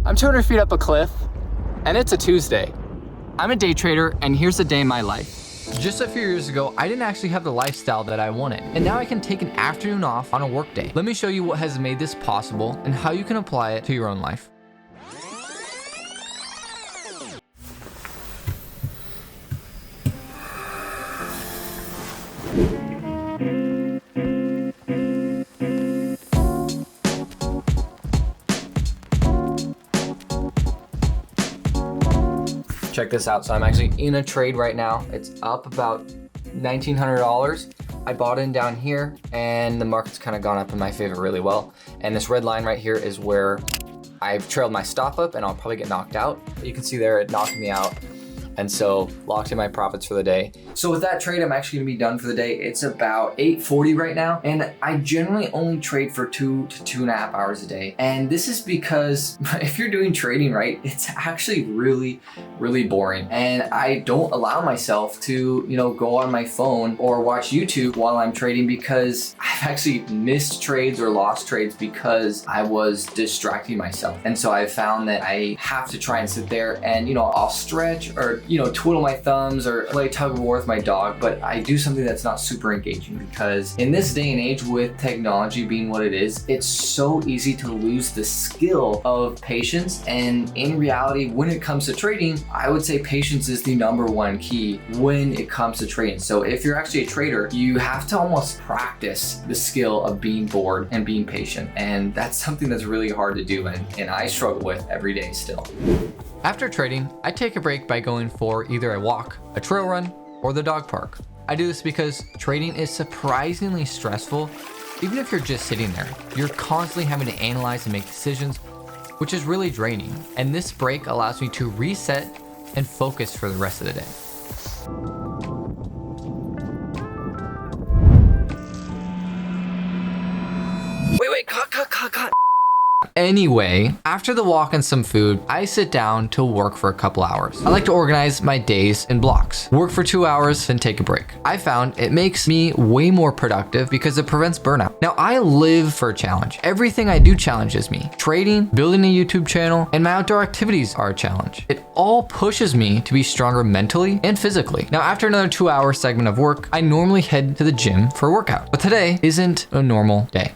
I'm 200 feet up a cliff, and it's a Tuesday. I'm a day trader, and here's a day in my life. Just a few years ago, I didn't actually have the lifestyle that I wanted, and now I can take an afternoon off on a work day. Let me show you what has made this possible and how you can apply it to your own life. Check this out. So I'm actually in a trade right now. It's up about $1,900. I bought in down here and the market's kind of gone up in my favor really well. And this red line right here is where I've trailed my stop up and I'll probably get knocked out. You can see there it knocked me out. And so locked in my profits for the day. So with that trade, I'm actually gonna be done for the day. It's about 8:40 right now. And I generally only trade for 2 to 2.5 hours a day. And this is because if you're doing trading right, it's actually really, really boring. And I don't allow myself to, go on my phone or watch YouTube while I'm trading because I've actually missed trades or lost trades because I was distracting myself. And so I've found that I have to try and sit there and, I'll stretch or twiddle my thumbs or play tug of war with my dog, but I do something that's not super engaging because in this day and age with technology being what it is, it's so easy to lose the skill of patience. And in reality, when it comes to trading, I would say patience is the #1 key when it comes to trading. So if you're actually a trader, you have to almost practice the skill of being bored and being patient. And that's something that's really hard to do and I struggle with every day still. After trading, I take a break by going for either a walk, a trail run, or the dog park. I do this because trading is surprisingly stressful. Even if you're just sitting there, you're constantly having to analyze and make decisions, which is really draining. And this break allows me to reset and focus for the rest of the day. Wait, cut. Anyway, after the walk and some food, I sit down to work for a couple hours. I like to organize my days in blocks. Work for 2 hours, then take a break. I found it makes me way more productive because it prevents burnout. Now, I live for a challenge. Everything I do challenges me. Trading, building a YouTube channel, and my outdoor activities are a challenge. It all pushes me to be stronger mentally and physically. Now, after another 2-hour segment of work, I normally head to the gym for a workout. But today isn't a normal day.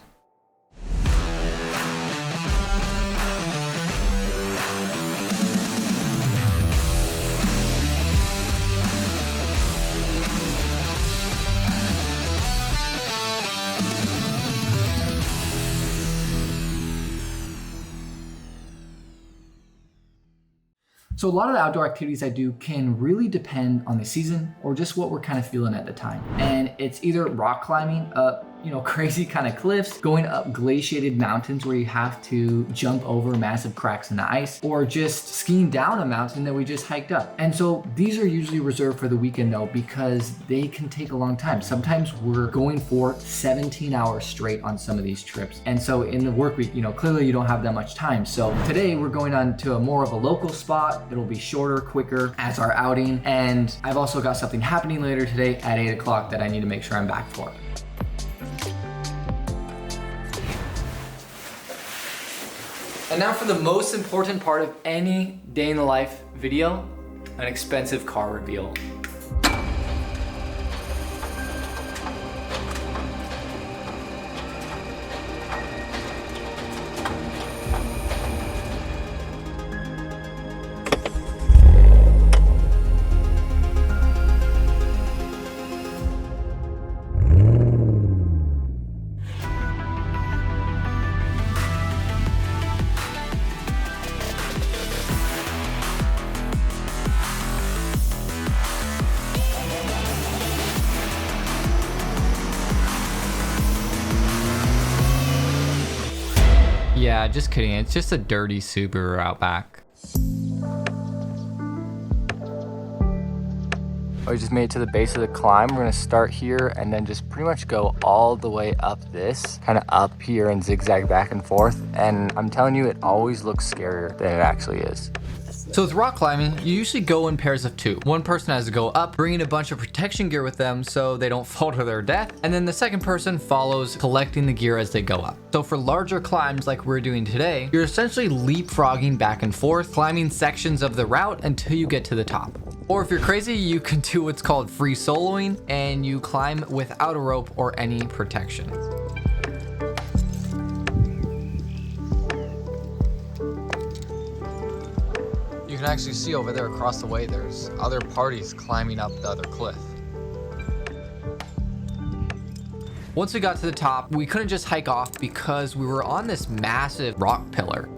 So a lot of the outdoor activities I do can really depend on the season or just what we're kind of feeling at the time. And it's either rock climbing up, crazy kind of cliffs, going up glaciated mountains where you have to jump over massive cracks in the ice, or just skiing down a mountain that we just hiked up. And so these are usually reserved for the weekend though, because they can take a long time. Sometimes we're going for 17 hours straight on some of these trips. And so in the work week, clearly you don't have that much time. So today we're going on to a more of a local spot. It'll be shorter, quicker as our outing. And I've also got something happening later today at 8 o'clock that I need to make sure I'm back for. And now for the most important part of any day in the life video, an expensive car reveal. Yeah, just kidding. It's just a dirty Subaru Outback. We just made it to the base of the climb. We're gonna start here and then just pretty much go all the way up this, kind of up here and zigzag back and forth. And I'm telling you, it always looks scarier than it actually is. So with rock climbing, you usually go in pairs of two. One person has to go up, bringing a bunch of protection gear with them so they don't fall to their death, and then the second person follows, collecting the gear as they go up. So for larger climbs like we're doing today, you're essentially leapfrogging back and forth, climbing sections of the route until you get to the top. Or if you're crazy, you can do what's called free soloing, and you climb without a rope or any protection. You can actually see over there across the way, there's other parties climbing up the other cliff. Once we got to the top, we couldn't just hike off because we were on this massive rock pillar.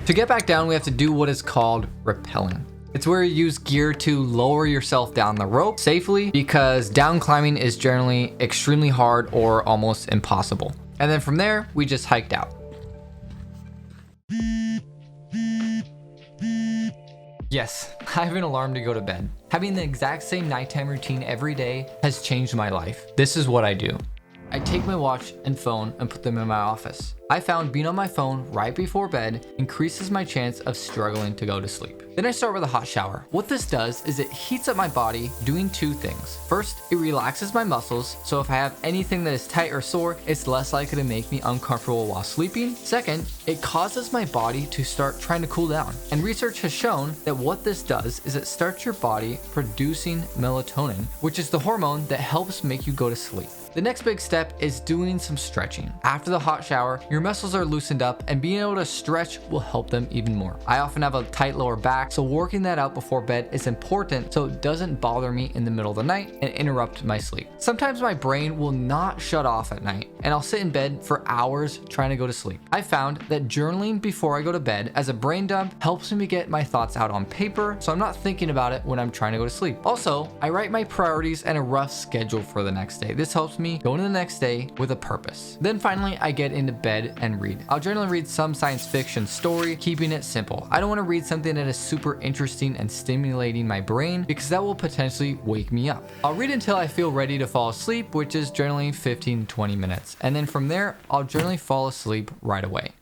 To get back down, we have to do what is called rappelling. It's where you use gear to lower yourself down the rope safely, because down climbing is generally extremely hard or almost impossible. And then from there, we just hiked out. Yes, I have an alarm to go to bed. Having the exact same nighttime routine every day has changed my life. This is what I do. I take my watch and phone and put them in my office. I found being on my phone right before bed increases my chance of struggling to go to sleep. Then I start with a hot shower. What this does is it heats up my body, doing two things. First, it relaxes my muscles, so if I have anything that is tight or sore, it's less likely to make me uncomfortable while sleeping. Second, it causes my body to start trying to cool down. And research has shown that what this does is it starts your body producing melatonin, which is the hormone that helps make you go to sleep. The next big step is doing some stretching. After the hot shower, your muscles are loosened up, and being able to stretch will help them even more. I often have a tight lower back, so working that out before bed is important so it doesn't bother me in the middle of the night and interrupt my sleep. Sometimes my brain will not shut off at night, and I'll sit in bed for hours trying to go to sleep. I found that journaling before I go to bed as a brain dump helps me get my thoughts out on paper, so I'm not thinking about it when I'm trying to go to sleep. Also, I write my priorities and a rough schedule for the next day. This helps me go into the next day with a purpose. Then finally, I get into bed and read. I'll generally read some science fiction story, keeping it simple. I don't want to read something that is super interesting and stimulating my brain, because that will potentially wake me up. I'll read until I feel ready to fall asleep, which is generally 15-20 minutes. And then from there, I'll generally fall asleep right away.